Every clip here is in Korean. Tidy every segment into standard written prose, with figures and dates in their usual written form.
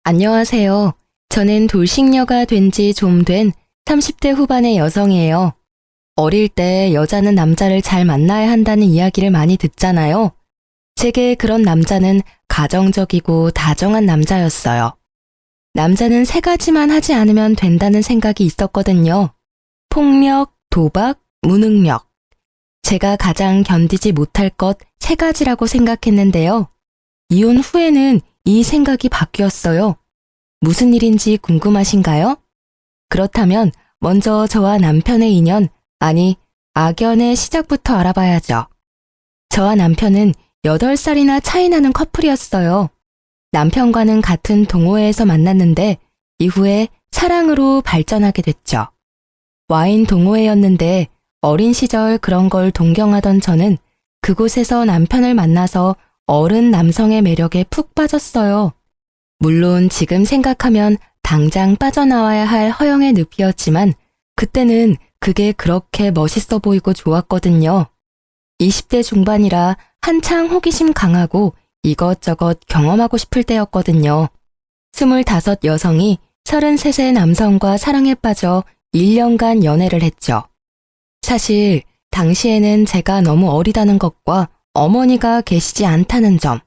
안녕하세요. 저는 돌싱녀가 된 지 좀 된 30대 후반의 여성이에요. 어릴 때 여자는 남자를 잘 만나야 한다는 이야기를 많이 듣잖아요. 제게 그런 남자는 가정적이고 다정한 남자였어요. 남자는 세 가지만 하지 않으면 된다는 생각이 있었거든요. 폭력, 도박, 무능력. 제가 가장 견디지 못할 것 세 가지라고 생각했는데요. 이혼 후에는 이 생각이 바뀌었어요. 무슨 일인지 궁금하신가요? 그렇다면 먼저 저와 남편의 인연, 아니 악연의 시작부터 알아봐야죠. 저와 남편은 8살이나 차이 나는 커플이었어요. 남편과는 같은 동호회에서 만났는데 이후에 사랑으로 발전하게 됐죠. 와인 동호회였는데 어린 시절 그런 걸 동경하던 저는 그곳에서 남편을 만나서 어른 남성의 매력에 푹 빠졌어요. 물론 지금 생각하면 당장 빠져나와야 할 허영의 늪이었지만 그때는 그게 그렇게 멋있어 보이고 좋았거든요. 20대 중반이라 한창 호기심 강하고 이것저것 경험하고 싶을 때였거든요. 25 여성이 33세 남성과 사랑에 빠져 1년간 연애를 했죠. 사실 당시에는 제가 너무 어리다는 것과 어머니가 계시지 않다는 점,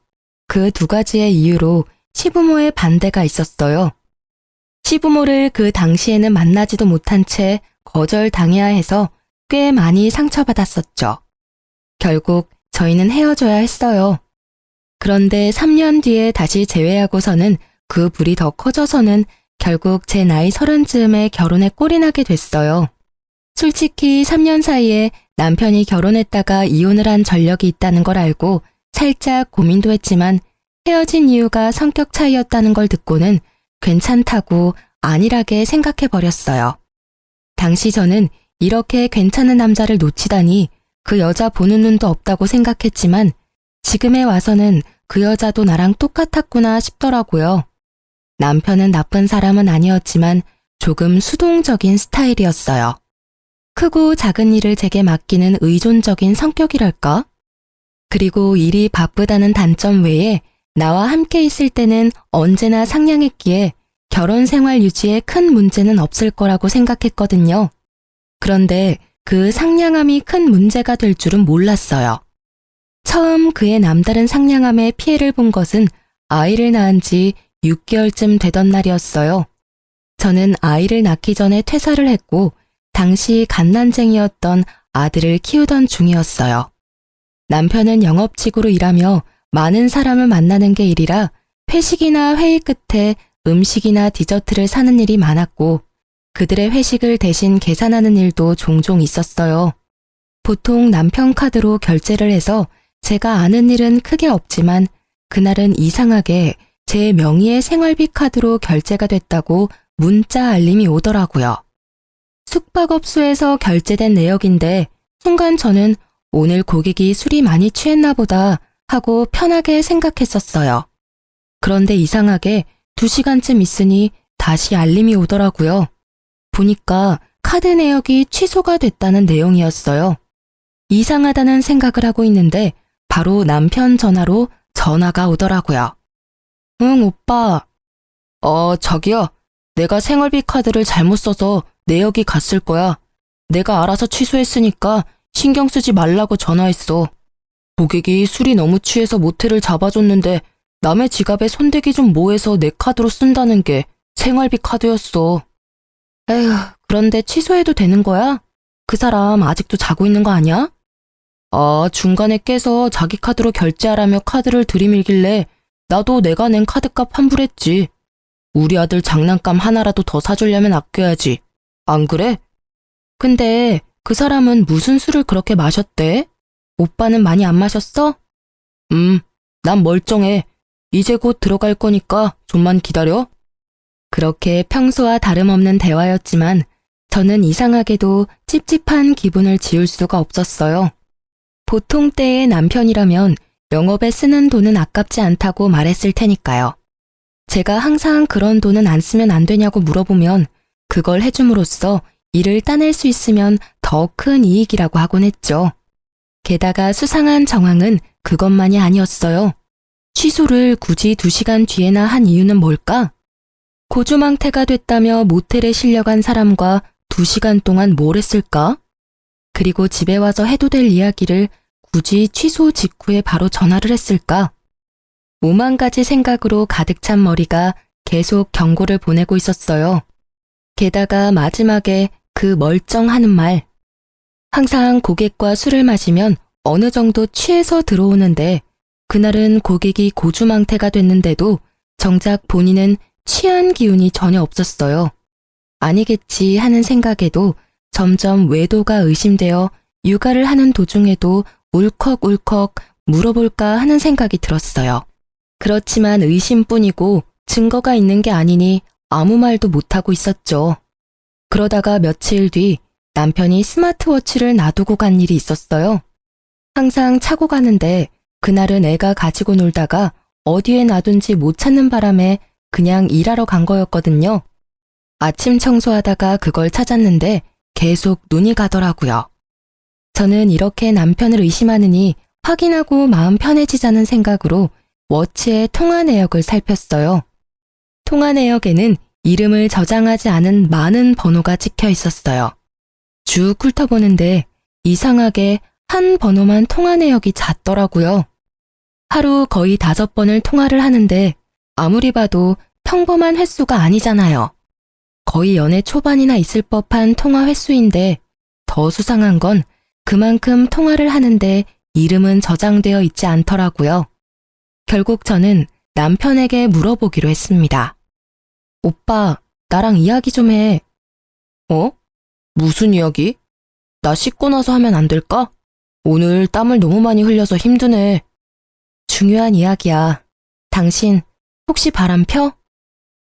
그 두 가지의 이유로 시부모의 반대가 있었어요. 시부모를 그 당시에는 만나지도 못한 채 거절당해야 해서 꽤 많이 상처받았었죠. 결국 저희는 헤어져야 했어요. 그런데 3년 뒤에 다시 재회하고서는 그 불이 더 커져서는 결국 제 나이 30쯤에 결혼에 꼴이 나게 됐어요. 솔직히 3년 사이에 남편이 결혼했다가 이혼을 한 전력이 있다는 걸 알고 살짝 고민도 했지만 헤어진 이유가 성격 차이였다는 걸 듣고는 괜찮다고 안일하게 생각해버렸어요. 당시 저는 이렇게 괜찮은 남자를 놓치다니 그 여자 보는 눈도 없다고 생각했지만 지금에 와서는 그 여자도 나랑 똑같았구나 싶더라고요. 남편은 나쁜 사람은 아니었지만 조금 수동적인 스타일이었어요. 크고 작은 일을 제게 맡기는 의존적인 성격이랄까? 그리고 일이 바쁘다는 단점 외에 나와 함께 있을 때는 언제나 상냥했기에 결혼 생활 유지에 큰 문제는 없을 거라고 생각했거든요. 그런데 그 상냥함이 큰 문제가 될 줄은 몰랐어요. 처음 그의 남다른 상냥함에 피해를 본 것은 아이를 낳은 지 6개월쯤 되던 날이었어요. 저는 아이를 낳기 전에 퇴사를 했고 당시 갓난쟁이였던 아들을 키우던 중이었어요. 남편은 영업직으로 일하며 많은 사람을 만나는 게 일이라 회식이나 회의 끝에 음식이나 디저트를 사는 일이 많았고 그들의 회식을 대신 계산하는 일도 종종 있었어요. 보통 남편 카드로 결제를 해서 제가 아는 일은 크게 없지만 그날은 이상하게 제 명의의 생활비 카드로 결제가 됐다고 문자 알림이 오더라고요. 숙박업소에서 결제된 내역인데 순간 저는 오늘 고객이 술이 많이 취했나 보다 하고 편하게 생각했었어요. 그런데 이상하게 2시간쯤 있으니 다시 알림이 오더라고요. 보니까 카드 내역이 취소가 됐다는 내용이었어요. 이상하다는 생각을 하고 있는데 바로 남편 전화로 전화가 오더라고요. 응, 오빠. 저기요. 내가 생활비 카드를 잘못 써서 내역이 갔을 거야. 내가 알아서 취소했으니까 신경 쓰지 말라고 전화했어. 고객이 술이 너무 취해서 모텔을 잡아줬는데 남의 지갑에 손대기 좀 뭐해서 내 카드로 쓴다는 게 생활비 카드였어. 에휴, 그런데 취소해도 되는 거야? 그 사람 아직도 자고 있는 거 아니야? 중간에 깨서 자기 카드로 결제하라며 카드를 들이밀길래 나도 내가 낸 카드값 환불했지. 우리 아들 장난감 하나라도 더 사주려면 아껴야지. 안 그래? 근데 그 사람은 무슨 술을 그렇게 마셨대? 오빠는 많이 안 마셨어? 난 멀쩡해. 이제 곧 들어갈 거니까 좀만 기다려. 그렇게 평소와 다름없는 대화였지만 저는 이상하게도 찝찝한 기분을 지울 수가 없었어요. 보통 때의 남편이라면 영업에 쓰는 돈은 아깝지 않다고 말했을 테니까요. 제가 항상 그런 돈은 안 쓰면 안 되냐고 물어보면 그걸 해줌으로써 이를 따낼 수 있으면 더 큰 이익이라고 하곤 했죠. 게다가 수상한 정황은 그것만이 아니었어요. 취소를 굳이 2시간 뒤에나 한 이유는 뭘까? 고주망태가 됐다며 모텔에 실려간 사람과 2시간 동안 뭘 했을까? 그리고 집에 와서 해도 될 이야기를 굳이 취소 직후에 바로 전화를 했을까? 5만 가지 생각으로 가득 찬 머리가 계속 경고를 보내고 있었어요. 게다가 마지막에 그 멀쩡하는 말. 항상 고객과 술을 마시면 어느 정도 취해서 들어오는데 그날은 고객이 고주망태가 됐는데도 정작 본인은 취한 기운이 전혀 없었어요. 아니겠지 하는 생각에도 점점 외도가 의심되어 육아를 하는 도중에도 울컥울컥 물어볼까 하는 생각이 들었어요. 그렇지만 의심뿐이고 증거가 있는 게 아니니 아무 말도 못하고 있었죠. 그러다가 며칠 뒤 남편이 스마트워치를 놔두고 간 일이 있었어요. 항상 차고 가는데 그날은 애가 가지고 놀다가 어디에 놔둔지 못 찾는 바람에 그냥 일하러 간 거였거든요. 아침 청소하다가 그걸 찾았는데 계속 눈이 가더라고요. 저는 이렇게 남편을 의심하느니 확인하고 마음 편해지자는 생각으로 워치의 통화 내역을 살폈어요. 통화 내역에는 이름을 저장하지 않은 많은 번호가 찍혀 있었어요. 쭉 훑어보는데 이상하게 한 번호만 통화 내역이 잦더라고요. 하루 거의 5번을 통화를 하는데 아무리 봐도 평범한 횟수가 아니잖아요. 거의 연애 초반이나 있을 법한 통화 횟수인데 더 수상한 건 그만큼 통화를 하는데 이름은 저장되어 있지 않더라고요. 결국 저는 남편에게 물어보기로 했습니다. 오빠, 나랑 이야기 좀 해. 어? 무슨 이야기? 나 씻고 나서 하면 안 될까? 오늘 땀을 너무 많이 흘려서 힘드네. 중요한 이야기야. 당신 혹시 바람 펴?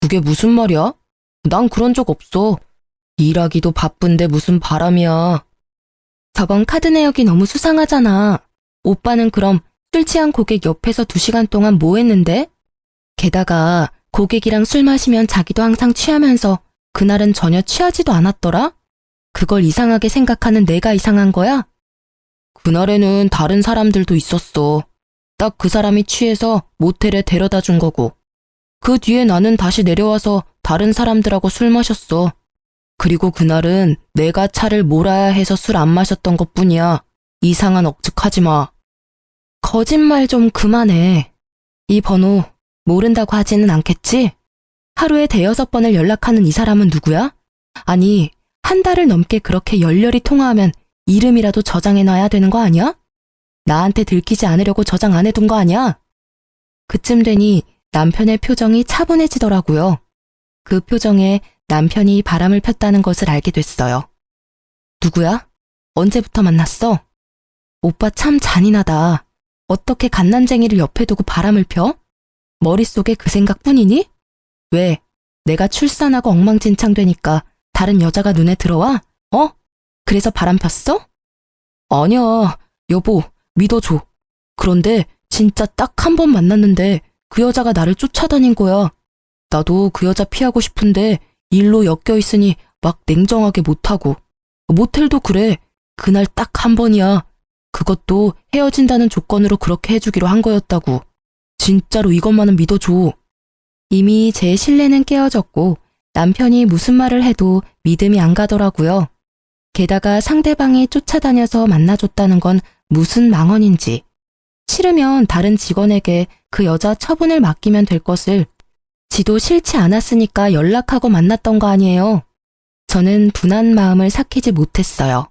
그게 무슨 말이야? 난 그런 적 없어. 일하기도 바쁜데 무슨 바람이야. 저번 카드 내역이 너무 수상하잖아. 오빠는 그럼 술 취한 고객 옆에서 2시간 동안 뭐 했는데? 게다가 고객이랑 술 마시면 자기도 항상 취하면서 그날은 전혀 취하지도 않았더라? 그걸 이상하게 생각하는 내가 이상한 거야? 그날에는 다른 사람들도 있었어. 딱 그 사람이 취해서 모텔에 데려다 준 거고. 그 뒤에 나는 다시 내려와서 다른 사람들하고 술 마셨어. 그리고 그날은 내가 차를 몰아야 해서 술 안 마셨던 것뿐이야. 이상한 억측하지 마. 거짓말 좀 그만해. 이 번호 모른다고 하지는 않겠지? 하루에 5번을 연락하는 이 사람은 누구야? 아니, 한 달을 넘게 그렇게 열렬히 통화하면 이름이라도 저장해놔야 되는 거 아니야? 나한테 들키지 않으려고 저장 안 해둔 거 아니야? 그쯤 되니 남편의 표정이 차분해지더라고요. 그 표정에 남편이 바람을 폈다는 것을 알게 됐어요. 누구야? 언제부터 만났어? 오빠 참 잔인하다. 어떻게 갓난쟁이를 옆에 두고 바람을 펴? 머릿속에 그 생각뿐이니? 왜? 내가 출산하고 엉망진창 되니까 다른 여자가 눈에 들어와? 어? 그래서 바람 폈어? 아니야, 여보, 믿어줘. 그런데 진짜 딱 한 번 만났는데 그 여자가 나를 쫓아다닌 거야. 나도 그 여자 피하고 싶은데 일로 엮여 있으니 막 냉정하게 못하고. 모텔도 그래. 그날 딱 한 번이야. 그것도 헤어진다는 조건으로 그렇게 해주기로 한 거였다고. 진짜로 이것만은 믿어줘. 이미 제 신뢰는 깨어졌고 남편이 무슨 말을 해도 믿음이 안 가더라고요. 게다가 상대방이 쫓아다녀서 만나줬다는 건 무슨 망언인지. 싫으면 다른 직원에게 그 여자 처분을 맡기면 될 것을 지도 싫지 않았으니까 연락하고 만났던 거 아니에요. 저는 둔한 마음을 삭히지 못했어요.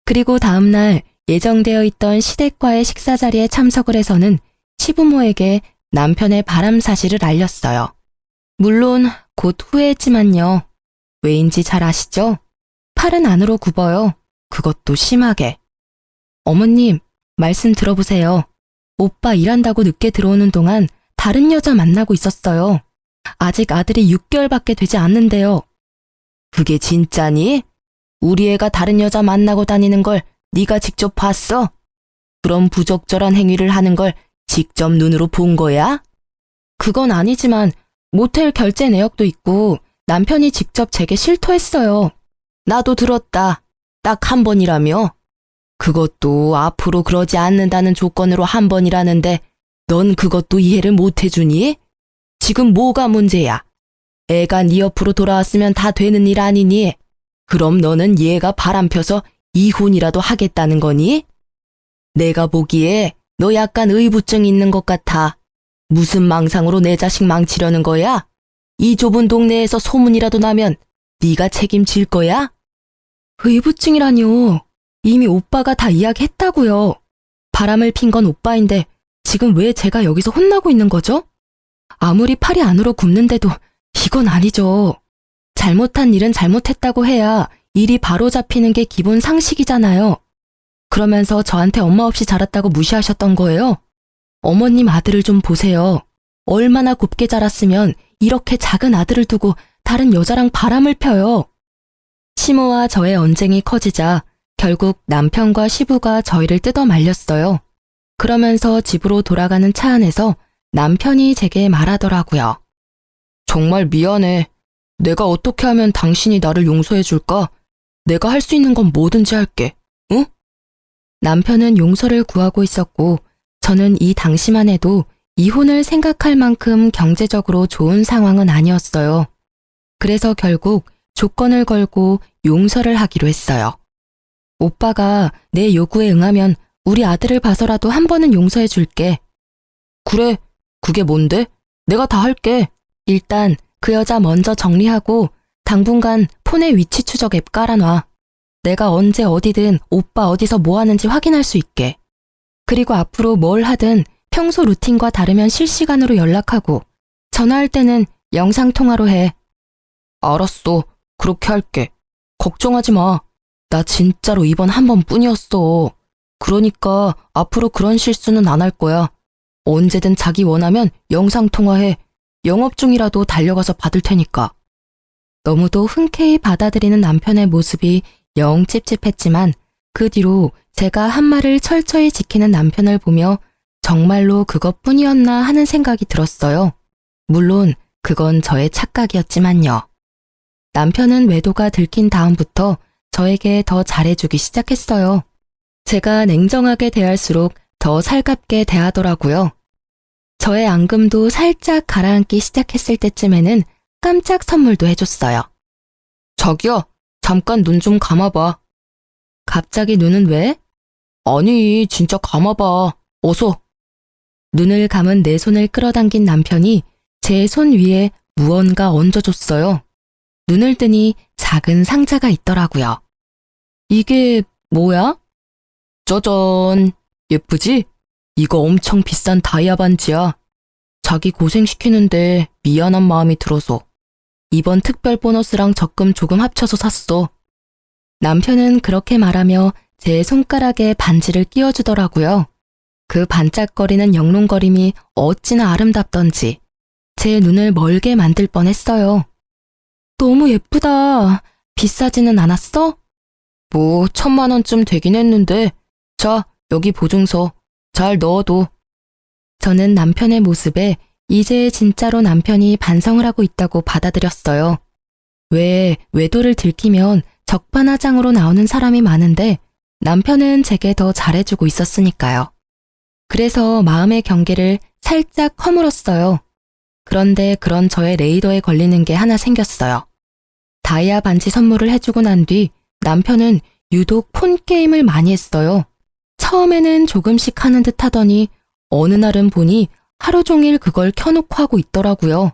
그리고 다음날 예정되어 있던 시댁과의 식사 자리에 참석을 해서는 시부모에게 남편의 바람 사실을 알렸어요. 물론 곧 후회했지만요. 왜인지 잘 아시죠? 팔은 안으로 굽어요. 그것도 심하게. 어머님, 말씀 들어보세요. 오빠 일한다고 늦게 들어오는 동안 다른 여자 만나고 있었어요. 아직 아들이 6개월밖에 되지 않는데요. 그게 진짜니? 우리 애가 다른 여자 만나고 다니는 걸 네가 직접 봤어? 그런 부적절한 행위를 하는 걸 직접 눈으로 본 거야? 그건 아니지만 모텔 결제 내역도 있고 남편이 직접 제게 실토했어요. 나도 들었다. 딱 한 번이라며? 그것도 앞으로 그러지 않는다는 조건으로 한 번이라는데 넌 그것도 이해를 못 해주니? 지금 뭐가 문제야? 애가 네 옆으로 돌아왔으면 다 되는 일 아니니? 그럼 너는 얘가 바람 펴서 이혼이라도 하겠다는 거니? 내가 보기에 너 약간 의부증 있는 것 같아. 무슨 망상으로 내 자식 망치려는 거야? 이 좁은 동네에서 소문이라도 나면 네가 책임질 거야? 의부증이라뇨. 이미 오빠가 다 이야기했다고요. 바람을 핀 건 오빠인데 지금 왜 제가 여기서 혼나고 있는 거죠? 아무리 팔이 안으로 굽는데도 이건 아니죠. 잘못한 일은 잘못했다고 해야 일이 바로 잡히는 게 기본 상식이잖아요. 그러면서 저한테 엄마 없이 자랐다고 무시하셨던 거예요? 어머님 아들을 좀 보세요. 얼마나 곱게 자랐으면 이렇게 작은 아들을 두고 다른 여자랑 바람을 펴요. 시모와 저의 언쟁이 커지자 결국 남편과 시부가 저희를 뜯어 말렸어요. 그러면서 집으로 돌아가는 차 안에서 남편이 제게 말하더라고요. 정말 미안해. 내가 어떻게 하면 당신이 나를 용서해 줄까? 내가 할 수 있는 건 뭐든지 할게. 응? 남편은 용서를 구하고 있었고 저는 이 당시만 해도 이혼을 생각할 만큼 경제적으로 좋은 상황은 아니었어요. 그래서 결국 조건을 걸고 용서를 하기로 했어요. 오빠가 내 요구에 응하면 우리 아들을 봐서라도 한 번은 용서해 줄게. 그래, 그게 뭔데? 내가 다 할게. 일단 그 여자 먼저 정리하고 당분간 폰에 위치 추적 앱 깔아놔. 내가 언제 어디든 오빠 어디서 뭐 하는지 확인할 수 있게. 그리고 앞으로 뭘 하든 평소 루틴과 다르면 실시간으로 연락하고 전화할 때는 영상통화로 해. 알았어. 그렇게 할게. 걱정하지 마. 나 진짜로 이번 한 번뿐이었어. 그러니까 앞으로 그런 실수는 안 할 거야. 언제든 자기 원하면 영상통화해. 영업 중이라도 달려가서 받을 테니까. 너무도 흔쾌히 받아들이는 남편의 모습이 영 찝찝했지만 그 뒤로 제가 한 말을 철저히 지키는 남편을 보며 정말로 그것뿐이었나 하는 생각이 들었어요. 물론 그건 저의 착각이었지만요. 남편은 외도가 들킨 다음부터 저에게 더 잘해주기 시작했어요. 제가 냉정하게 대할수록 더 살갑게 대하더라고요. 저의 앙금도 살짝 가라앉기 시작했을 때쯤에는 깜짝 선물도 해줬어요. 자기야, 잠깐 눈 좀 감아봐. 갑자기 눈은 왜? 아니, 진짜 감아봐. 어서. 눈을 감은 내 손을 끌어당긴 남편이 제 손 위에 무언가 얹어줬어요. 눈을 뜨니 작은 상자가 있더라고요. 이게 뭐야? 짜잔. 예쁘지? 이거 엄청 비싼 다이아 반지야. 자기 고생시키는데 미안한 마음이 들어서 이번 특별 보너스랑 적금 조금 합쳐서 샀어. 남편은 그렇게 말하며 제 손가락에 반지를 끼워주더라고요. 그 반짝거리는 영롱거림이 어찌나 아름답던지 제 눈을 멀게 만들 뻔했어요. 너무 예쁘다. 비싸지는 않았어? 뭐 1,000만 원쯤 되긴 했는데 자, 여기 보증서. 잘 넣어둬. 저는 남편의 모습에 이제 진짜로 남편이 반성을 하고 있다고 받아들였어요. 왜 외도를 들키면 적반하장으로 나오는 사람이 많은데 남편은 제게 더 잘해주고 있었으니까요. 그래서 마음의 경계를 살짝 허물었어요. 그런데 그런 저의 레이더에 걸리는 게 하나 생겼어요. 다이아 반지 선물을 해주고 난 뒤 남편은 유독 폰 게임을 많이 했어요. 처음에는 조금씩 하는 듯 하더니 어느 날은 보니 하루 종일 그걸 켜놓고 하고 있더라고요.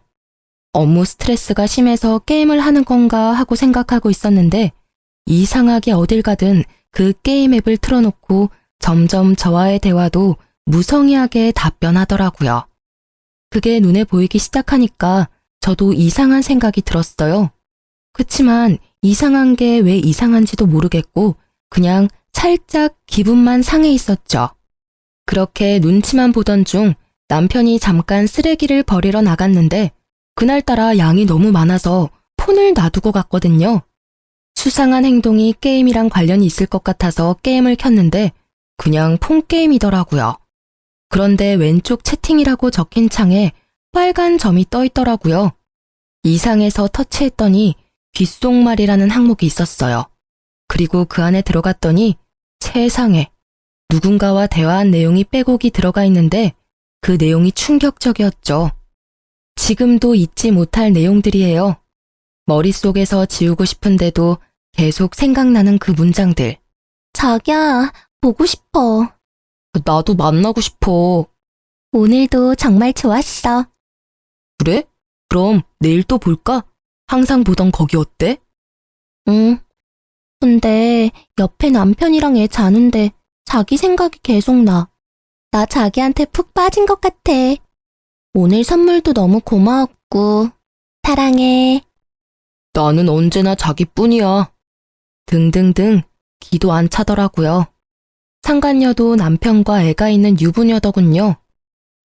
업무 스트레스가 심해서 게임을 하는 건가 하고 생각하고 있었는데 이상하게 어딜 가든 그 게임 앱을 틀어놓고 점점 저와의 대화도 무성의하게 답변하더라고요. 그게 눈에 보이기 시작하니까 저도 이상한 생각이 들었어요. 그치만 이상한 게 왜 이상한지도 모르겠고 그냥 살짝 기분만 상해 있었죠. 그렇게 눈치만 보던 중 남편이 잠깐 쓰레기를 버리러 나갔는데 그날따라 양이 너무 많아서 폰을 놔두고 갔거든요. 수상한 행동이 게임이랑 관련이 있을 것 같아서 게임을 켰는데 그냥 폰 게임이더라고요. 그런데 왼쪽 채팅이라고 적힌 창에 빨간 점이 떠 있더라고요. 이상해서 터치했더니 귓속말이라는 항목이 있었어요. 그리고 그 안에 들어갔더니 세상에 누군가와 대화한 내용이 빼곡이 들어가 있는데 그 내용이 충격적이었죠. 지금도 잊지 못할 내용들이에요. 머릿속에서 지우고 싶은데도 계속 생각나는 그 문장들. 자기야, 보고 싶어. 나도 만나고 싶어. 오늘도 정말 좋았어. 그래? 그럼 내일 또 볼까? 항상 보던 거기 어때? 응. 근데 옆에 남편이랑 애 자는데 자기 생각이 계속 나. 나 자기한테 푹 빠진 것 같아. 오늘 선물도 너무 고마웠고. 사랑해. 나는 언제나 자기뿐이야. 등등등 기도 안 차더라고요. 상간녀도 남편과 애가 있는 유부녀더군요.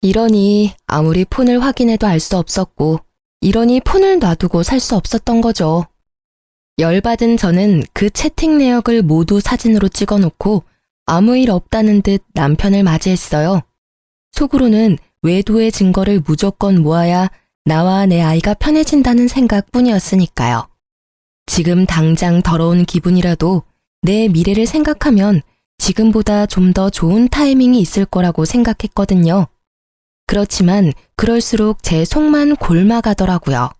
이러니 아무리 폰을 확인해도 알 수 없었고, 이러니 폰을 놔두고 살 수 없었던 거죠. 열받은 저는 그 채팅 내역을 모두 사진으로 찍어놓고 아무 일 없다는 듯 남편을 맞이했어요. 속으로는 외도의 증거를 무조건 모아야 나와 내 아이가 편해진다는 생각뿐이었으니까요. 지금 당장 더러운 기분이라도 내 미래를 생각하면 지금보다 좀 더 좋은 타이밍이 있을 거라고 생각했거든요. 그렇지만 그럴수록 제 속만 골마가더라고요.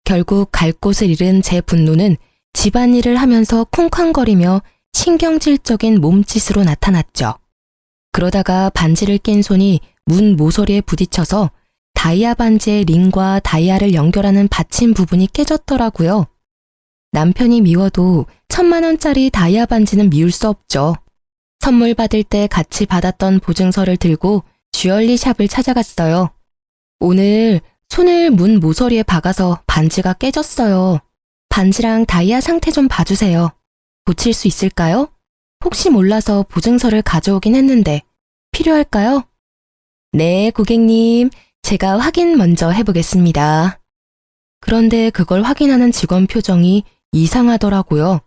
결국 갈 곳을 잃은 제 분노는 집안일을 하면서 쿵쾅거리며 신경질적인 몸짓으로 나타났죠. 그러다가 반지를 낀 손이 문 모서리에 부딪혀서 다이아 반지의 링과 다이아를 연결하는 받침 부분이 깨졌더라고요. 남편이 미워도 1,000만 원짜리 다이아 반지는 미울 수 없죠. 선물 받을 때 같이 받았던 보증서를 들고 주얼리 샵을 찾아갔어요. 오늘 손을 문 모서리에 박아서 반지가 깨졌어요. 반지랑 다이아 상태 좀 봐주세요. 고칠 수 있을까요? 혹시 몰라서 보증서를 가져오긴 했는데 필요할까요? 네, 고객님. 제가 확인 먼저 해보겠습니다. 그런데 그걸 확인하는 직원 표정이 이상하더라고요.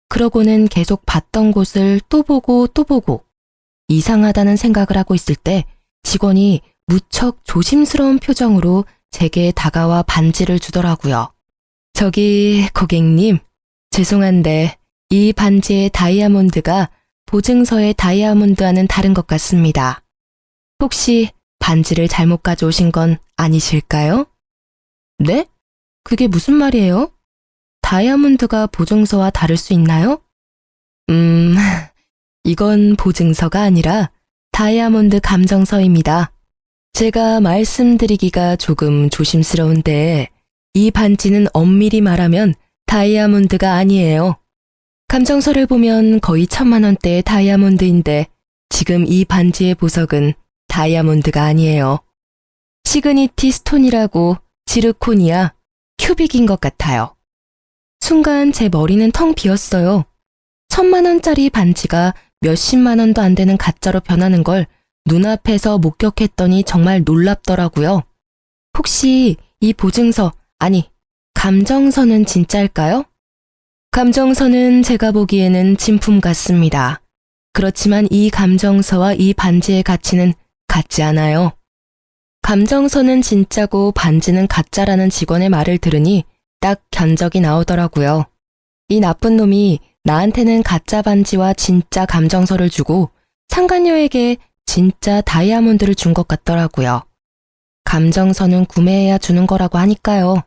그러고는 계속 봤던 곳을 또 보고 또 보고 이상하다는 생각을 하고 있을 때 직원이 무척 조심스러운 표정으로 제게 다가와 반지를 주더라고요. 저기 고객님, 죄송한데 이 반지의 다이아몬드가 보증서의 다이아몬드와는 다른 것 같습니다. 혹시 반지를 잘못 가져오신 건 아니실까요? 네? 그게 무슨 말이에요? 다이아몬드가 보증서와 다를 수 있나요? 이건 보증서가 아니라 다이아몬드 감정서입니다. 제가 말씀드리기가 조금 조심스러운데 이 반지는 엄밀히 말하면 다이아몬드가 아니에요. 감정서를 보면 거의 1,000만 원대의 다이아몬드인데 지금 이 반지의 보석은 다이아몬드가 아니에요. 시그니티 스톤이라고 지르코니아, 큐빅인 것 같아요. 순간 제 머리는 텅 비었어요. 1,000만 원짜리 반지가 몇십만 원도 안 되는 가짜로 변하는 걸 눈앞에서 목격했더니 정말 놀랍더라고요. 혹시 이 보증서, 아니, 감정서는 진짜일까요? 감정서는 제가 보기에는 진품 같습니다. 그렇지만 이 감정서와 이 반지의 가치는 같지 않아요. 감정서는 진짜고 반지는 가짜라는 직원의 말을 들으니 딱 견적이 나오더라고요. 이 나쁜 놈이 나한테는 가짜 반지와 진짜 감정서를 주고 상간녀에게 진짜 다이아몬드를 준 것 같더라고요. 감정서는 구매해야 주는 거라고 하니까요.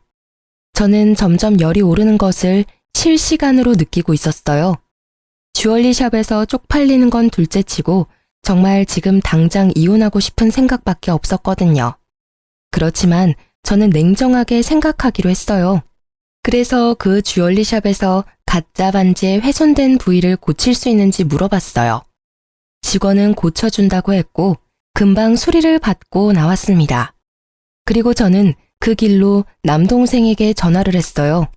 저는 점점 열이 오르는 것을 실시간으로 느끼고 있었어요. 주얼리샵에서 쪽팔리는 건 둘째치고 정말 지금 당장 이혼하고 싶은 생각밖에 없었거든요. 그렇지만 저는 냉정하게 생각하기로 했어요. 그래서 그 주얼리샵에서 가짜 반지의 훼손된 부위를 고칠 수 있는지 물어봤어요. 직원은 고쳐준다고 했고 금방 수리를 받고 나왔습니다. 그리고 저는 그 길로 남동생에게 전화를 했어요.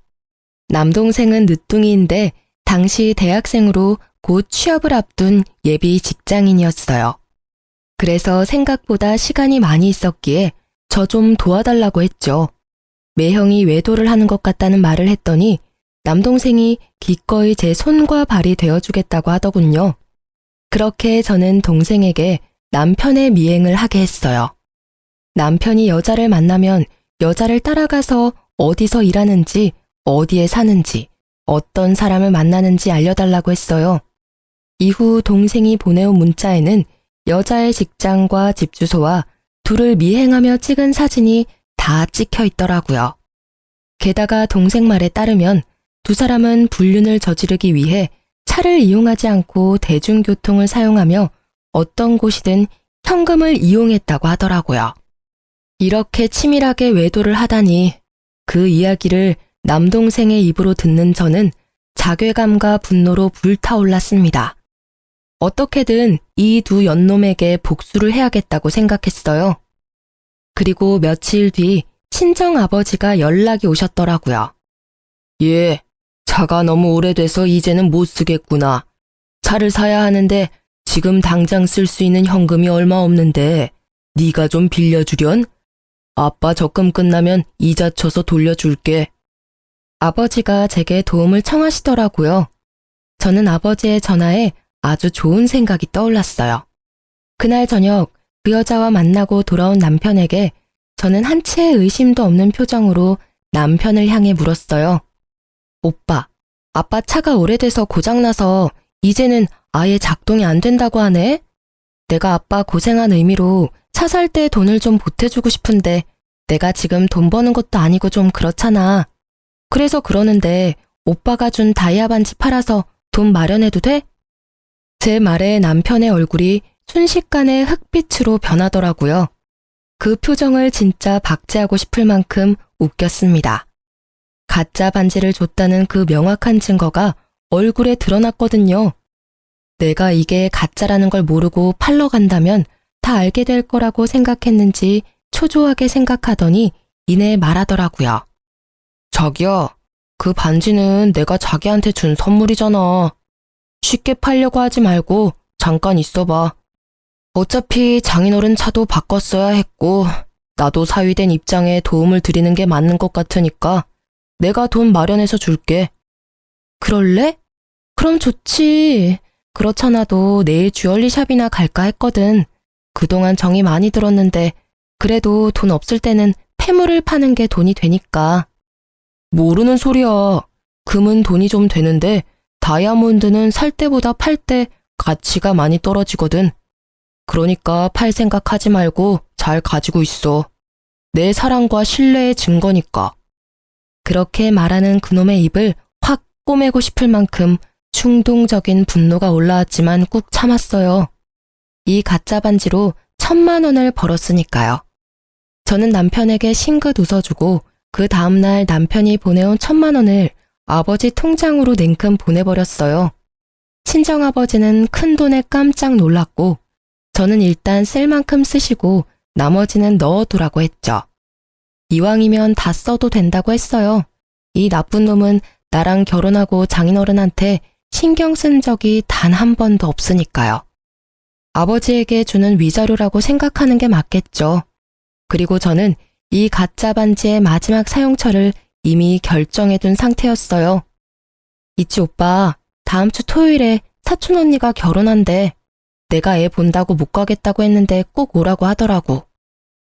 남동생은 늦둥이인데 당시 대학생으로 곧 취업을 앞둔 예비 직장인이었어요. 그래서 생각보다 시간이 많이 있었기에 저 좀 도와달라고 했죠. 매형이 외도를 하는 것 같다는 말을 했더니 남동생이 기꺼이 제 손과 발이 되어주겠다고 하더군요. 그렇게 저는 동생에게 남편의 미행을 하게 했어요. 남편이 여자를 만나면 여자를 따라가서 어디서 일하는지, 어디에 사는지, 어떤 사람을 만나는지 알려달라고 했어요. 이후 동생이 보내온 문자에는 여자의 직장과 집 주소와 둘을 미행하며 찍은 사진이 다 찍혀 있더라고요. 게다가 동생 말에 따르면 두 사람은 불륜을 저지르기 위해 차를 이용하지 않고 대중교통을 사용하며 어떤 곳이든 현금을 이용했다고 하더라고요. 이렇게 치밀하게 외도를 하다니 그 이야기를 남동생의 입으로 듣는 저는 자괴감과 분노로 불타올랐습니다. 어떻게든 이 두 연놈에게 복수를 해야겠다고 생각했어요. 그리고 며칠 뒤 친정아버지가 연락이 오셨더라고요. 예, 차가 너무 오래돼서 이제는 못 쓰겠구나. 차를 사야 하는데 지금 당장 쓸 수 있는 현금이 얼마 없는데 네가 좀 빌려주련? 아빠 적금 끝나면 이자 쳐서 돌려줄게. 아버지가 제게 도움을 청하시더라고요. 저는 아버지의 전화에 아주 좋은 생각이 떠올랐어요. 그날 저녁 그 여자와 만나고 돌아온 남편에게 저는 한치의 의심도 없는 표정으로 남편을 향해 물었어요. 오빠, 아빠 차가 오래돼서 고장나서 이제는 아예 작동이 안 된다고 하네? 내가 아빠 고생한 의미로 차 살 때 돈을 좀 보태주고 싶은데 내가 지금 돈 버는 것도 아니고 좀 그렇잖아. 그래서 그러는데 오빠가 준 다이아 반지 팔아서 돈 마련해도 돼? 제 말에 남편의 얼굴이 순식간에 흑빛으로 변하더라고요. 그 표정을 진짜 박제하고 싶을 만큼 웃겼습니다. 가짜 반지를 줬다는 그 명확한 증거가 얼굴에 드러났거든요. 내가 이게 가짜라는 걸 모르고 팔러 간다면 다 알게 될 거라고 생각했는지 초조하게 생각하더니 이내 말하더라고요. 자기야, 그 반지는 내가 자기한테 준 선물이잖아. 쉽게 팔려고 하지 말고 잠깐 있어봐. 어차피 장인어른 차도 바꿨어야 했고 나도 사위된 입장에 도움을 드리는 게 맞는 것 같으니까 내가 돈 마련해서 줄게. 그럴래? 그럼 좋지. 그렇잖아도 내일 주얼리 샵이나 갈까 했거든. 그동안 정이 많이 들었는데 그래도 돈 없을 때는 폐물을 파는 게 돈이 되니까. 모르는 소리야. 금은 돈이 좀 되는데 다이아몬드는 살 때보다 팔 때 가치가 많이 떨어지거든. 그러니까 팔 생각하지 말고 잘 가지고 있어. 내 사랑과 신뢰의 증거니까. 그렇게 말하는 그놈의 입을 확 꼬매고 싶을 만큼 충동적인 분노가 올라왔지만 꾹 참았어요. 이 가짜 반지로 1,000만 원을 벌었으니까요. 저는 남편에게 싱긋 웃어주고 그 다음날 남편이 보내온 1,000만 원을 아버지 통장으로 냉큼 보내버렸어요. 친정아버지는 큰 돈에 깜짝 놀랐고 저는 일단 쓸 만큼 쓰시고 나머지는 넣어두라고 했죠. 이왕이면 다 써도 된다고 했어요. 이 나쁜 놈은 나랑 결혼하고 장인어른한테 신경 쓴 적이 단 한 번도 없으니까요. 아버지에게 주는 위자료라고 생각하는 게 맞겠죠. 그리고 저는 이 가짜 반지의 마지막 사용처를 이미 결정해둔 상태였어요. 있지 오빠, 다음 주 토요일에 사촌 언니가 결혼한대. 내가 애 본다고 못 가겠다고 했는데 꼭 오라고 하더라고.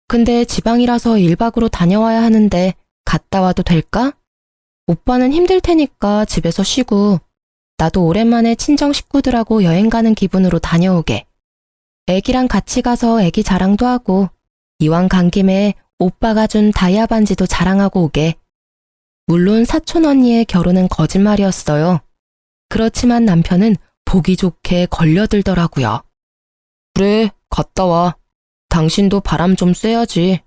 근데 지방이라서 1박으로 다녀와야 하는데 갔다 와도 될까? 오빠는 힘들 테니까 집에서 쉬고 나도 오랜만에 친정 식구들하고 여행 가는 기분으로 다녀오게. 애기랑 같이 가서 애기 자랑도 하고 이왕 간 김에 오빠가 준 다이아 반지도 자랑하고 오게. 물론 사촌 언니의 결혼은 거짓말이었어요. 그렇지만 남편은 보기 좋게 걸려들더라고요. 그래, 갔다 와. 당신도 바람 좀 쐬야지.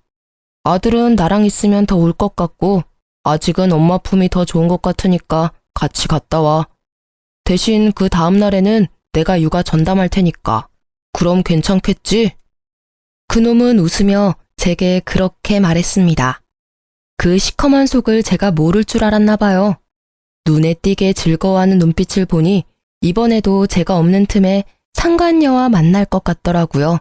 아들은 나랑 있으면 더 올 것 같고 아직은 엄마 품이 더 좋은 것 같으니까 같이 갔다 와. 대신 그 다음 날에는 내가 육아 전담할 테니까. 그럼 괜찮겠지? 그놈은 웃으며 제게 그렇게 말했습니다. 그 시커먼 속을 제가 모를 줄 알았나 봐요. 눈에 띄게 즐거워하는 눈빛을 보니 이번에도 제가 없는 틈에 상간녀와 만날 것 같더라고요.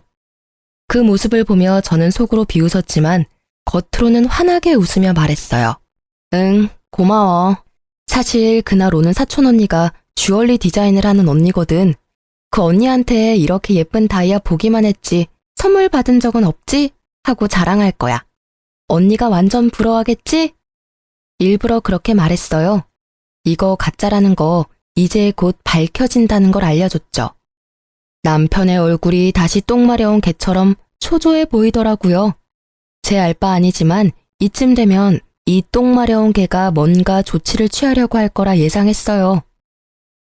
그 모습을 보며 저는 속으로 비웃었지만 겉으로는 환하게 웃으며 말했어요. 응, 고마워. 사실 그날 오는 사촌 언니가 주얼리 디자인을 하는 언니거든. 그 언니한테 이렇게 예쁜 다이아 보기만 했지 선물 받은 적은 없지? 하고 자랑할 거야. 언니가 완전 부러워하겠지? 일부러 그렇게 말했어요. 이거 가짜라는 거 이제 곧 밝혀진다는 걸 알려줬죠. 남편의 얼굴이 다시 똥 마려운 개처럼 초조해 보이더라고요. 제 알 바 아니지만 이쯤 되면 이 똥 마려운 개가 뭔가 조치를 취하려고 할 거라 예상했어요.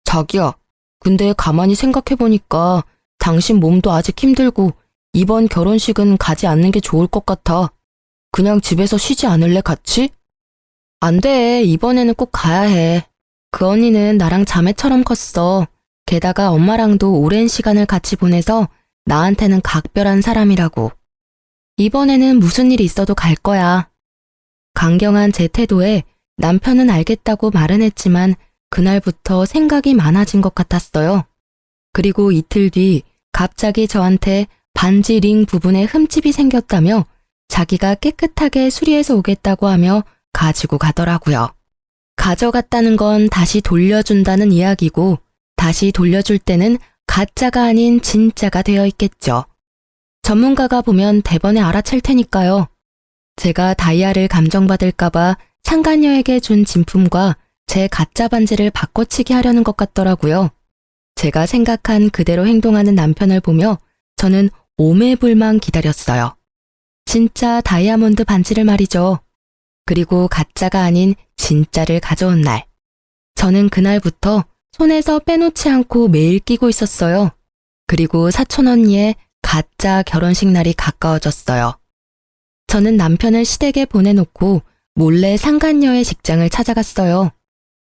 자기야, 근데 가만히 생각해보니까 당신 몸도 아직 힘들고 이번 결혼식은 가지 않는 게 좋을 것 같아. 그냥 집에서 쉬지 않을래, 같이? 안 돼, 이번에는 꼭 가야 해. 그 언니는 나랑 자매처럼 컸어. 게다가 엄마랑도 오랜 시간을 같이 보내서 나한테는 각별한 사람이라고. 이번에는 무슨 일이 있어도 갈 거야. 강경한 제 태도에 남편은 알겠다고 말은 했지만 그날부터 생각이 많아진 것 같았어요. 그리고 이틀 뒤 갑자기 저한테 반지 링 부분에 흠집이 생겼다며 자기가 깨끗하게 수리해서 오겠다고 하며 가지고 가더라고요. 가져갔다는 건 다시 돌려준다는 이야기고 다시 돌려줄 때는 가짜가 아닌 진짜가 되어 있겠죠. 전문가가 보면 대번에 알아챌 테니까요. 제가 다이아를 감정받을까봐 상간녀에게 준 진품과 제 가짜 반지를 바꿔치기 하려는 것 같더라고요. 제가 생각한 그대로 행동하는 남편을 보며 저는 오매불망 기다렸어요. 진짜 다이아몬드 반지를 말이죠. 그리고 가짜가 아닌 진짜를 가져온 날. 저는 그날부터 손에서 빼놓지 않고 매일 끼고 있었어요. 그리고 사촌 언니의 가짜 결혼식 날이 가까워졌어요. 저는 남편을 시댁에 보내놓고 몰래 상간녀의 직장을 찾아갔어요.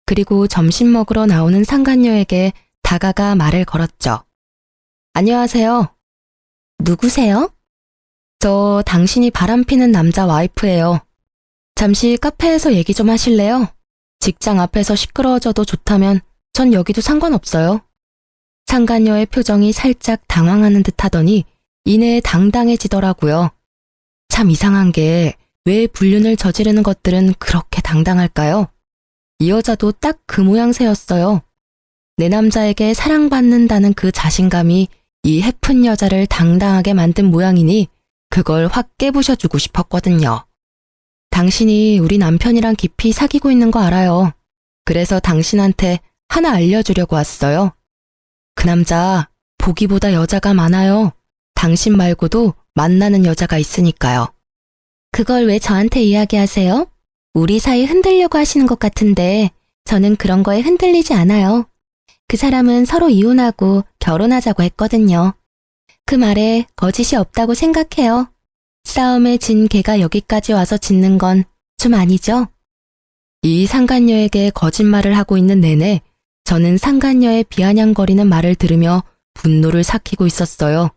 그리고 점심 먹으러 나오는 상간녀에게 다가가 말을 걸었죠. 안녕하세요. 누구세요? 저 당신이 바람피는 남자 와이프예요. 잠시 카페에서 얘기 좀 하실래요? 직장 앞에서 시끄러워져도 좋다면 전 여기도 상관없어요. 상간녀의 표정이 살짝 당황하는 듯 하더니 이내에 당당해지더라고요. 참 이상한 게 왜 불륜을 저지르는 것들은 그렇게 당당할까요? 이 여자도 딱 그 모양새였어요. 내 남자에게 사랑받는다는 그 자신감이 이 해픈 여자를 당당하게 만든 모양이니 그걸 확 깨부셔주고 싶었거든요. 당신이 우리 남편이랑 깊이 사귀고 있는 거 알아요. 그래서 당신한테 하나 알려주려고 왔어요. 그 남자 보기보다 여자가 많아요. 당신 말고도 만나는 여자가 있으니까요. 그걸 왜 저한테 이야기하세요? 우리 사이 흔들려고 하시는 것 같은데 저는 그런 거에 흔들리지 않아요. 그 사람은 서로 이혼하고 결혼하자고 했거든요. 그 말에 거짓이 없다고 생각해요. 싸움에 진 개가 여기까지 와서 짖는 건 좀 아니죠? 이 상간녀에게 거짓말을 하고 있는 내내 저는 상간녀의 비아냥거리는 말을 들으며 분노를 삭히고 있었어요.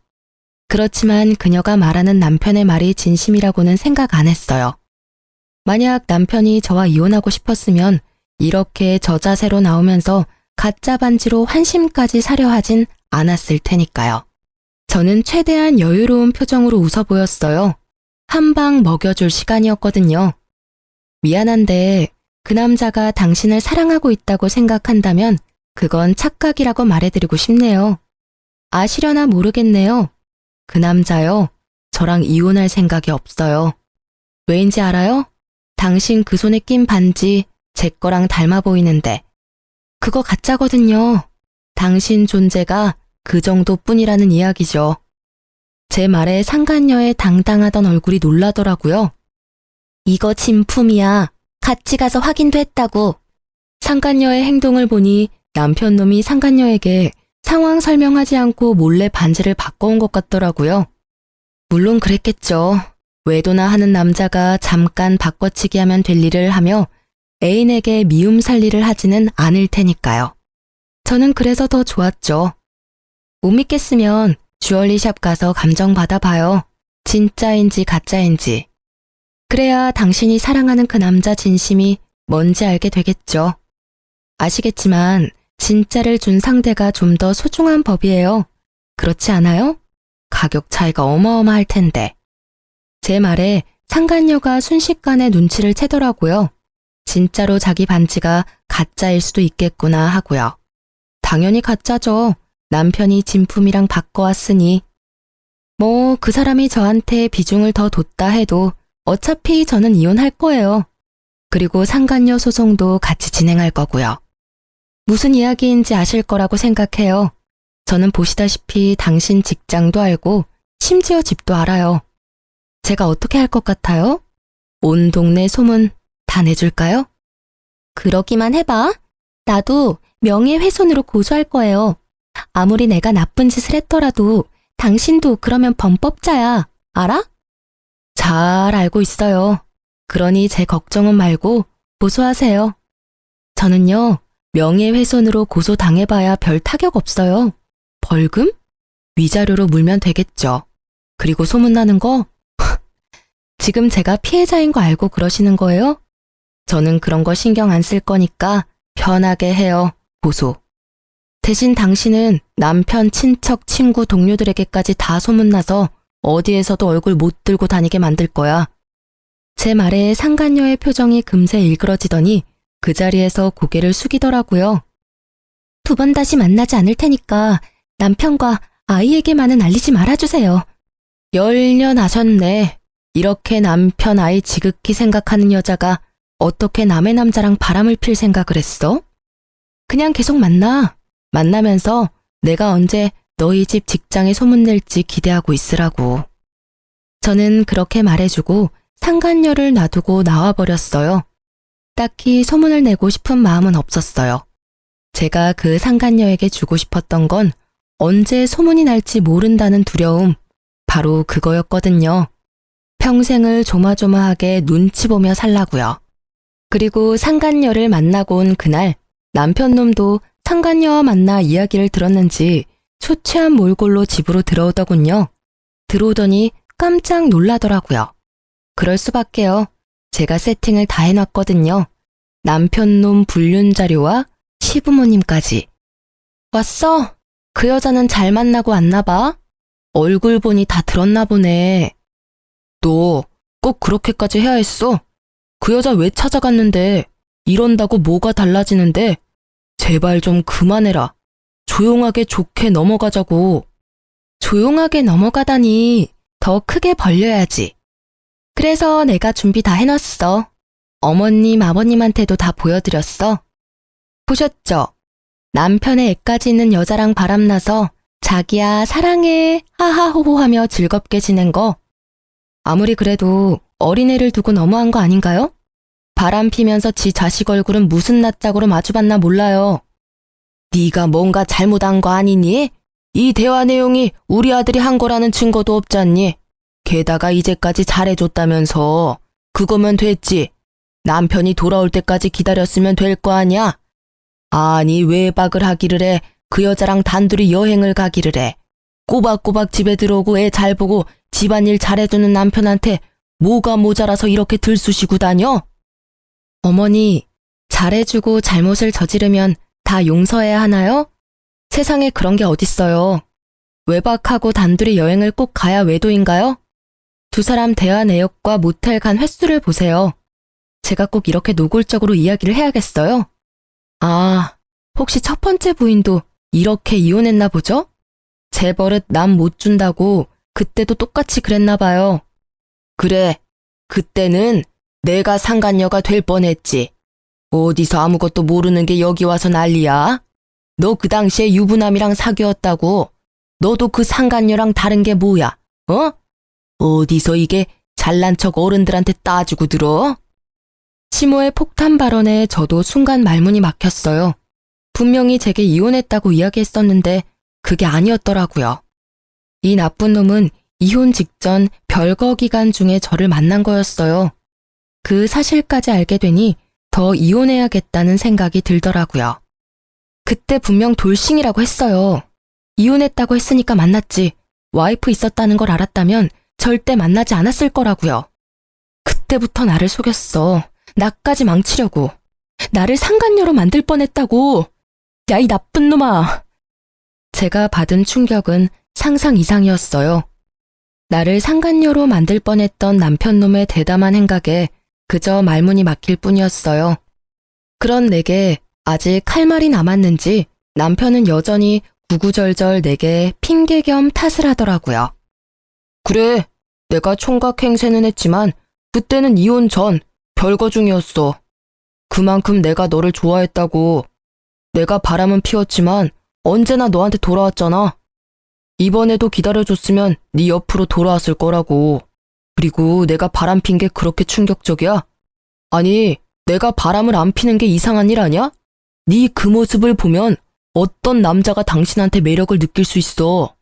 그렇지만 그녀가 말하는 남편의 말이 진심이라고는 생각 안 했어요. 만약 남편이 저와 이혼하고 싶었으면 이렇게 저자세로 나오면서 가짜 반지로 환심까지 사려 하진 않았을 테니까요. 저는 최대한 여유로운 표정으로 웃어 보였어요. 한 방 먹여줄 시간이었거든요. 미안한데 그 남자가 당신을 사랑하고 있다고 생각한다면 그건 착각이라고 말해드리고 싶네요. 아시려나 모르겠네요. 그 남자요, 저랑 이혼할 생각이 없어요. 왜인지 알아요? 당신 그 손에 낀 반지 제 거랑 닮아 보이는데 그거 가짜거든요. 당신 존재가 그 정도뿐이라는 이야기죠. 제 말에 상간녀의 당당하던 얼굴이 놀라더라고요. 이거 진품이야. 같이 가서 확인도 했다고. 상간녀의 행동을 보니 남편 놈이 상간녀에게 상황 설명하지 않고 몰래 반지를 바꿔온 것 같더라고요. 물론 그랬겠죠. 외도나 하는 남자가 잠깐 바꿔치기 하면 될 일을 하며 애인에게 미움 살 일을 하지는 않을 테니까요. 저는 그래서 더 좋았죠. 못 믿겠으면 주얼리샵 가서 감정 받아봐요. 진짜인지 가짜인지. 그래야 당신이 사랑하는 그 남자 진심이 뭔지 알게 되겠죠. 아시겠지만 진짜를 준 상대가 좀 더 소중한 법이에요. 그렇지 않아요? 가격 차이가 어마어마할 텐데. 제 말에 상간녀가 순식간에 눈치를 채더라고요. 진짜로 자기 반지가 가짜일 수도 있겠구나 하고요. 당연히 가짜죠. 남편이 진품이랑 바꿔왔으니. 뭐 그 사람이 저한테 비중을 더 뒀다 해도 어차피 저는 이혼할 거예요. 그리고 상간녀 소송도 같이 진행할 거고요. 무슨 이야기인지 아실 거라고 생각해요. 저는 보시다시피 당신 직장도 알고 심지어 집도 알아요. 제가 어떻게 할 것 같아요? 온 동네 소문 다 내줄까요? 그러기만 해봐. 나도 명예훼손으로 고소할 거예요. 아무리 내가 나쁜 짓을 했더라도 당신도 그러면 범법자야. 알아? 잘 알고 있어요. 그러니 제 걱정은 말고 고소하세요. 저는요, 명예훼손으로 고소당해봐야 별 타격 없어요. 벌금? 위자료로 물면 되겠죠. 그리고 소문나는 거? 지금 제가 피해자인 거 알고 그러시는 거예요? 저는 그런 거 신경 안 쓸 거니까 편하게 해요, 고소. 대신 당신은 남편, 친척, 친구, 동료들에게까지 다 소문나서 어디에서도 얼굴 못 들고 다니게 만들 거야. 제 말에 상간녀의 표정이 금세 일그러지더니 그 자리에서 고개를 숙이더라고요. 2번 다시 만나지 않을 테니까 남편과 아이에게만은 알리지 말아주세요. 열년 하셨네. 이렇게 남편, 아이 지극히 생각하는 여자가 어떻게 남의 남자랑 바람을 필 생각을 했어? 그냥 계속 만나. 만나면서 내가 언제 너희 집 직장에 소문낼지 기대하고 있으라고. 저는 그렇게 말해주고 상간녀를 놔두고 나와버렸어요. 딱히 소문을 내고 싶은 마음은 없었어요. 제가 그 상간녀에게 주고 싶었던 건 언제 소문이 날지 모른다는 두려움, 바로 그거였거든요. 평생을 조마조마하게 눈치 보며 살라고요. 그리고 상간녀를 만나고 온 그날 남편 놈도 상간녀와 만나 이야기를 들었는지 초췌한 몰골로 집으로 들어오더군요. 들어오더니 깜짝 놀라더라고요. 그럴 수밖에요. 제가 세팅을 다 해놨거든요. 남편놈 불륜 자료와 시부모님까지. 왔어? 그 여자는 잘 만나고 왔나 봐? 얼굴 보니 다 들었나 보네. 너 꼭 그렇게까지 해야 했어? 그 여자 왜 찾아갔는데? 이런다고 뭐가 달라지는데? 제발 좀 그만해라. 조용하게 좋게 넘어가자고. 조용하게 넘어가다니 더 크게 벌려야지. 그래서 내가 준비 다 해놨어. 어머님, 아버님한테도 다 보여드렸어. 보셨죠? 남편의 애까지 있는 여자랑 바람나서 자기야 사랑해 하하호호 하며 즐겁게 지낸 거. 아무리 그래도 어린애를 두고 너무한 거 아닌가요? 바람 피면서 지 자식 얼굴은 무슨 낯짝으로 마주봤나 몰라요. 네가 뭔가 잘못한 거 아니니? 이 대화 내용이 우리 아들이 한 거라는 증거도 없잖니? 게다가 이제까지 잘해줬다면서. 그거면 됐지. 남편이 돌아올 때까지 기다렸으면 될 거 아냐? 아니 외박을 하기를 해. 그 여자랑 단둘이 여행을 가기를 해. 꼬박꼬박 집에 들어오고 애 잘 보고 집안일 잘해주는 남편한테 뭐가 모자라서 이렇게 들쑤시고 다녀? 어머니, 잘해주고 잘못을 저지르면 다 용서해야 하나요? 세상에 그런 게 어딨어요. 외박하고 단둘이 여행을 꼭 가야 외도인가요? 두 사람 대화 내역과 모텔 간 횟수를 보세요. 제가 꼭 이렇게 노골적으로 이야기를 해야겠어요? 아, 혹시 첫 번째 부인도 이렇게 이혼했나 보죠? 제 버릇 남 못 준다고 그때도 똑같이 그랬나 봐요. 그래, 그때는 내가 상간녀가 될 뻔했지. 어디서 아무것도 모르는 게 여기 와서 난리야? 너 그 당시에 유부남이랑 사귀었다고. 너도 그 상간녀랑 다른 게 뭐야? 어? 어디서 이게 잘난 척 어른들한테 따지고 들어? 시모의 폭탄 발언에 저도 순간 말문이 막혔어요. 분명히 제게 이혼했다고 이야기했었는데 그게 아니었더라고요. 이 나쁜 놈은 이혼 직전 별거 기간 중에 저를 만난 거였어요. 그 사실까지 알게 되니 더 이혼해야겠다는 생각이 들더라고요. 그때 분명 돌싱이라고 했어요. 이혼했다고 했으니까 만났지. 와이프 있었다는 걸 알았다면 절대 만나지 않았을 거라고요. 그때부터 나를 속였어. 나까지 망치려고. 나를 상간녀로 만들 뻔했다고. 야, 이 나쁜 놈아. 제가 받은 충격은 상상 이상이었어요. 나를 상간녀로 만들 뻔했던 남편놈의 대담한 행각에 그저 말문이 막힐 뿐이었어요. 그런 내게 아직 할 말이 남았는지 남편은 여전히 구구절절 내게 핑계 겸 탓을 하더라고요. 그래, 내가 총각 행세는 했지만 그때는 이혼 전 별거 중이었어. 그만큼 내가 너를 좋아했다고. 내가 바람은 피웠지만 언제나 너한테 돌아왔잖아. 이번에도 기다려줬으면 네 옆으로 돌아왔을 거라고. 그리고 내가 바람 핀 게 그렇게 충격적이야? 아니, 내가 바람을 안 피는 게 이상한 일 아니야? 네 그 모습을 보면 어떤 남자가 당신한테 매력을 느낄 수 있어.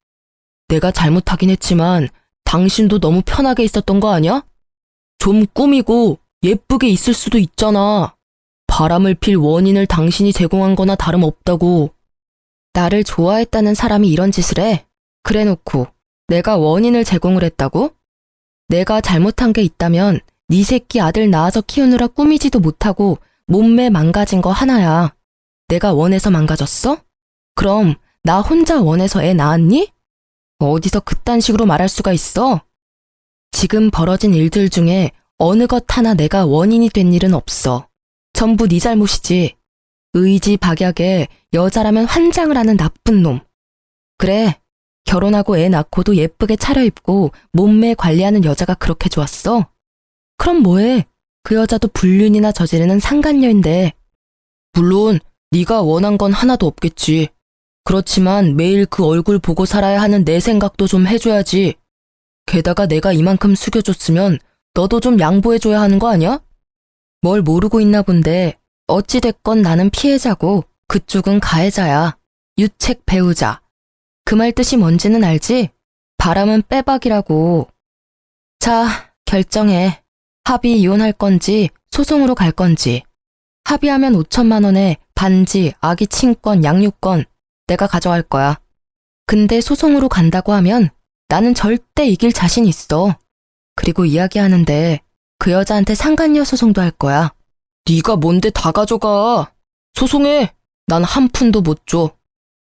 내가 잘못하긴 했지만 당신도 너무 편하게 있었던 거 아니야? 좀 꾸미고 예쁘게 있을 수도 있잖아. 바람을 필 원인을 당신이 제공한 거나 다름없다고. 나를 좋아했다는 사람이 이런 짓을 해? 그래 놓고 내가 원인을 제공을 했다고? 내가 잘못한 게 있다면 네 새끼 아들 낳아서 키우느라 꾸미지도 못하고 몸매 망가진 거 하나야. 내가 원해서 망가졌어? 그럼 나 혼자 원해서 애 낳았니? 어디서 그딴 식으로 말할 수가 있어? 지금 벌어진 일들 중에 어느 것 하나 내가 원인이 된 일은 없어. 전부 네 잘못이지. 의지박약에 여자라면 환장을 하는 나쁜 놈. 그래, 결혼하고 애 낳고도 예쁘게 차려입고 몸매 관리하는 여자가 그렇게 좋았어? 그럼 뭐해? 그 여자도 불륜이나 저지르는 상간녀인데. 물론 네가 원한 건 하나도 없겠지. 그렇지만 매일 그 얼굴 보고 살아야 하는 내 생각도 좀 해줘야지. 게다가 내가 이만큼 숙여줬으면 너도 좀 양보해줘야 하는 거 아니야? 뭘 모르고 있나 본데 어찌됐건 나는 피해자고 그쪽은 가해자야. 유책 배우자. 그 말 뜻이 뭔지는 알지? 바람은 빼박이라고. 자, 결정해. 합의 이혼할 건지 소송으로 갈 건지. 합의하면 5천만 원에 반지, 아기 친권, 양육권 내가 가져갈 거야. 근데 소송으로 간다고 하면 나는 절대 이길 자신 있어. 그리고 이야기하는데 그 여자한테 상간녀 소송도 할 거야. 네가 뭔데 다 가져가. 소송해. 난 한 푼도 못 줘.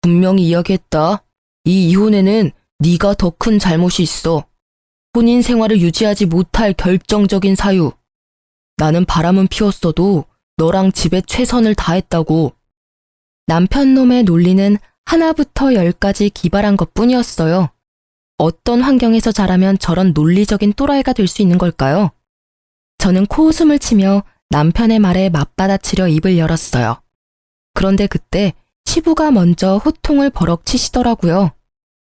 분명히 이야기했다. 이 이혼에는 네가 더 큰 잘못이 있어. 혼인 생활을 유지하지 못할 결정적인 사유. 나는 바람은 피웠어도 너랑 집에 최선을 다했다고. 남편 놈의 논리는 하나부터 열까지 기발한 것뿐이었어요. 어떤 환경에서 자라면 저런 논리적인 또라이가 될 수 있는 걸까요? 저는 코웃음을 치며 남편의 말에 맞받아치려 입을 열었어요. 그런데 그때 시부가 먼저 호통을 버럭 치시더라고요.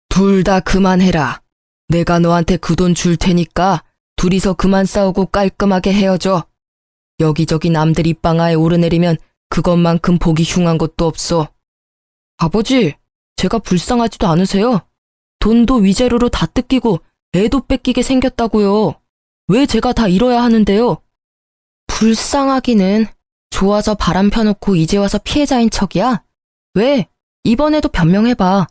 둘 다 그만해라. 내가 너한테 그 돈 줄 테니까 둘이서 그만 싸우고 깔끔하게 헤어져. 여기저기 남들 입방아에 오르내리면 그것만큼 보기 흉한 것도 없어. 아버지, 제가 불쌍하지도 않으세요? 돈도 위자료로 다 뜯기고 애도 뺏기게 생겼다고요. 왜 제가 다 잃어야 하는데요? 불쌍하기는. 좋아서 바람 펴놓고 이제 와서 피해자인 척이야? 왜? 이번에도 변명해봐.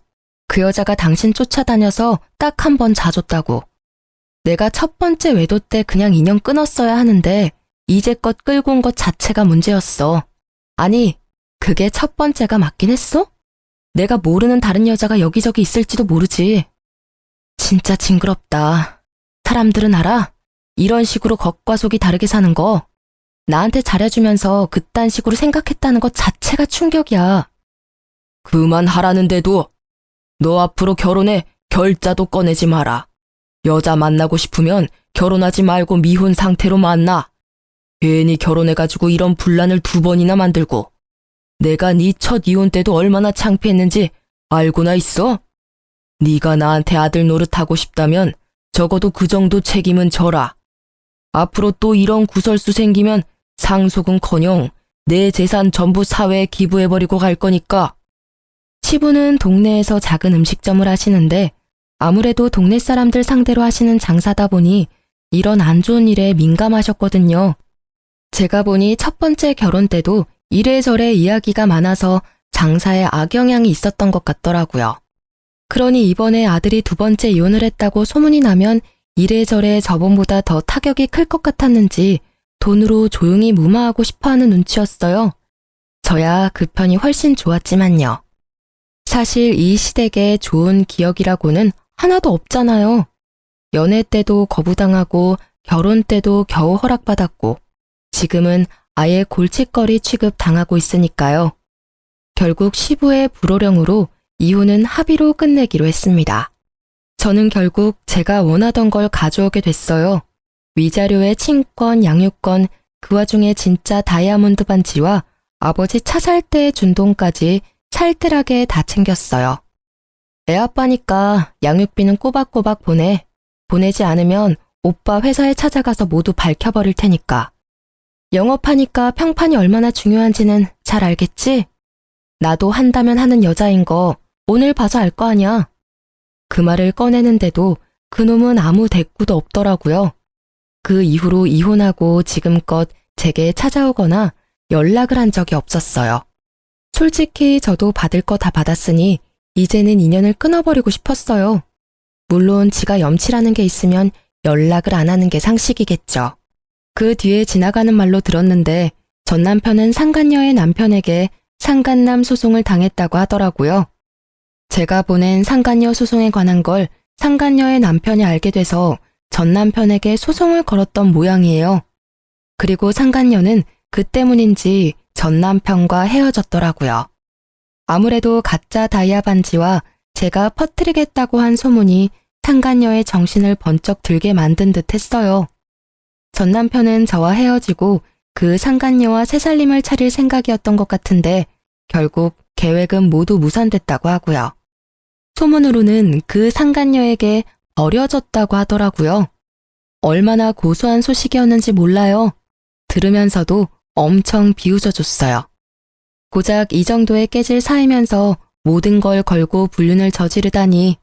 그 여자가 당신 쫓아다녀서 딱 한 번 자줬다고. 내가 첫 번째 외도 때 그냥 인연 끊었어야 하는데 이제껏 끌고 온 것 자체가 문제였어. 아니, 그게 첫 번째가 맞긴 했어? 내가 모르는 다른 여자가 여기저기 있을지도 모르지. 진짜 징그럽다. 사람들은 알아? 이런 식으로 겉과 속이 다르게 사는 거. 나한테 잘해주면서 그딴 식으로 생각했다는 것 자체가 충격이야. 그만하라는데도. 너 앞으로 결혼해 결자도 꺼내지 마라. 여자 만나고 싶으면 결혼하지 말고 미혼 상태로 만나. 괜히 결혼해가지고 이런 분란을 2번이나 만들고. 내가 네 첫 이혼 때도 얼마나 창피했는지 알고나 있어? 네가 나한테 아들 노릇하고 싶다면 적어도 그 정도 책임은 져라. 앞으로 또 이런 구설수 생기면 상속은커녕 내 재산 전부 사회에 기부해버리고 갈 거니까. 시부는 동네에서 작은 음식점을 하시는데 아무래도 동네 사람들 상대로 하시는 장사다 보니 이런 안 좋은 일에 민감하셨거든요. 제가 보니 첫 번째 결혼 때도 이래저래 이야기가 많아서 장사에 악영향이 있었던 것 같더라고요. 그러니 이번에 아들이 2번째 이혼을 했다고 소문이 나면 이래저래 저번보다 더 타격이 클 것 같았는지 돈으로 조용히 무마하고 싶어하는 눈치였어요. 저야 그 편이 훨씬 좋았지만요. 사실 이 시댁에 좋은 기억이라고는 하나도 없잖아요. 연애 때도 거부당하고 결혼 때도 겨우 허락받았고 지금은 아예 골칫거리 취급 당하고 있으니까요. 결국 시부의 불호령으로 이혼은 합의로 끝내기로 했습니다. 저는 결국 제가 원하던 걸 가져오게 됐어요. 위자료에 친권, 양육권, 그 와중에 진짜 다이아몬드 반지와 아버지 차 살 때 준 돈까지 찰뜰하게 다 챙겼어요. 애아빠니까 양육비는 꼬박꼬박 보내. 보내지 않으면 오빠 회사에 찾아가서 모두 밝혀버릴 테니까. 영업하니까 평판이 얼마나 중요한지는 잘 알겠지? 나도 한다면 하는 여자인 거 오늘 봐서 알 거 아니야. 그 말을 꺼내는데도 그놈은 아무 대꾸도 없더라고요. 그 이후로 이혼하고 지금껏 제게 찾아오거나 연락을 한 적이 없었어요. 솔직히 저도 받을 거 다 받았으니 이제는 인연을 끊어버리고 싶었어요. 물론 지가 염치라는 게 있으면 연락을 안 하는 게 상식이겠죠. 그 뒤에 지나가는 말로 들었는데 전 남편은 상간녀의 남편에게 상간남 소송을 당했다고 하더라고요. 제가 보낸 상간녀 소송에 관한 걸 상간녀의 남편이 알게 돼서 전 남편에게 소송을 걸었던 모양이에요. 그리고 상간녀는 그 때문인지 전 남편과 헤어졌더라고요. 아무래도 가짜 다이아 반지와 제가 퍼뜨리겠다고 한 소문이 상간녀의 정신을 번쩍 들게 만든 듯 했어요. 전 남편은 저와 헤어지고 그 상간녀와 새살림을 차릴 생각이었던 것 같은데 결국 계획은 모두 무산됐다고 하고요. 소문으로는 그 상간녀에게 버려졌다고 하더라고요. 얼마나 고소한 소식이었는지 몰라요. 들으면서도 엄청 비웃어줬어요. 고작 이 정도의 깨질 사이면서 모든 걸 걸고 불륜을 저지르다니.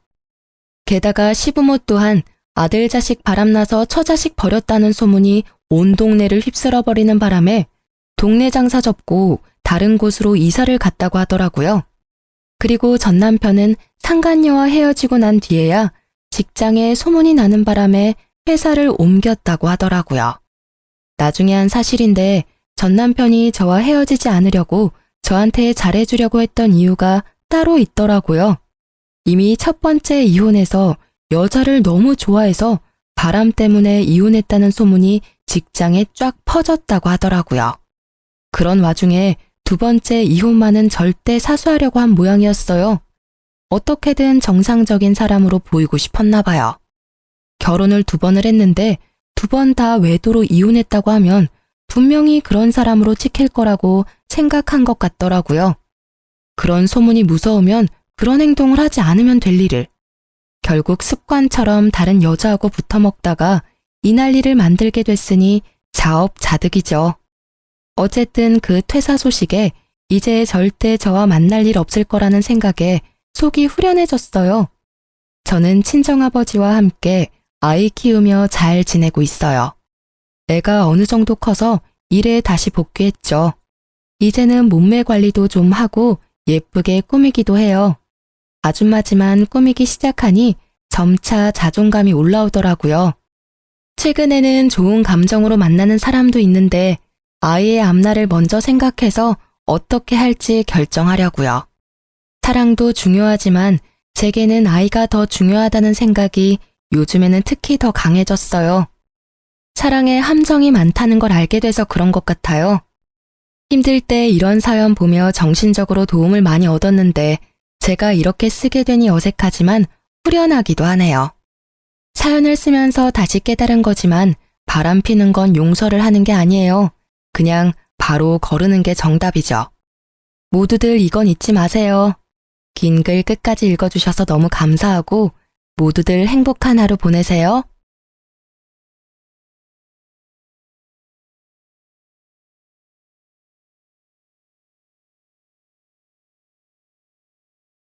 게다가 시부모 또한 아들 자식 바람나서 처자식 버렸다는 소문이 온 동네를 휩쓸어버리는 바람에 동네 장사 접고 다른 곳으로 이사를 갔다고 하더라고요. 그리고 전 남편은 상간녀와 헤어지고 난 뒤에야 직장에 소문이 나는 바람에 회사를 옮겼다고 하더라고요. 나중에 한 사실인데 전 남편이 저와 헤어지지 않으려고 저한테 잘해주려고 했던 이유가 따로 있더라고요. 이미 첫 번째 이혼에서 여자를 너무 좋아해서 바람 때문에 이혼했다는 소문이 직장에 쫙 퍼졌다고 하더라고요. 그런 와중에 두 번째 이혼만은 절대 사수하려고 한 모양이었어요. 어떻게든 정상적인 사람으로 보이고 싶었나 봐요. 결혼을 2번을 했는데 2번 다 외도로 이혼했다고 하면 분명히 그런 사람으로 찍힐 거라고 생각한 것 같더라고요. 그런 소문이 무서우면 그런 행동을 하지 않으면 될 일을. 결국 습관처럼 다른 여자하고 붙어먹다가 이 난리를 만들게 됐으니 자업자득이죠. 어쨌든 그 퇴사 소식에 이제 절대 저와 만날 일 없을 거라는 생각에 속이 후련해졌어요. 저는 친정아버지와 함께 아이 키우며 잘 지내고 있어요. 애가 어느 정도 커서 일에 다시 복귀했죠. 이제는 몸매 관리도 좀 하고 예쁘게 꾸미기도 해요. 아줌마지만 꾸미기 시작하니 점차 자존감이 올라오더라고요. 최근에는 좋은 감정으로 만나는 사람도 있는데 아이의 앞날을 먼저 생각해서 어떻게 할지 결정하려고요. 사랑도 중요하지만 제게는 아이가 더 중요하다는 생각이 요즘에는 특히 더 강해졌어요. 사랑에 함정이 많다는 걸 알게 돼서 그런 것 같아요. 힘들 때 이런 사연 보며 정신적으로 도움을 많이 얻었는데 제가 이렇게 쓰게 되니 어색하지만 후련하기도 하네요. 사연을 쓰면서 다시 깨달은 거지만 바람 피는 건 용서를 하는 게 아니에요. 그냥 바로 거르는 게 정답이죠. 모두들 이건 잊지 마세요. 긴 글 끝까지 읽어주셔서 너무 감사하고 모두들 행복한 하루 보내세요.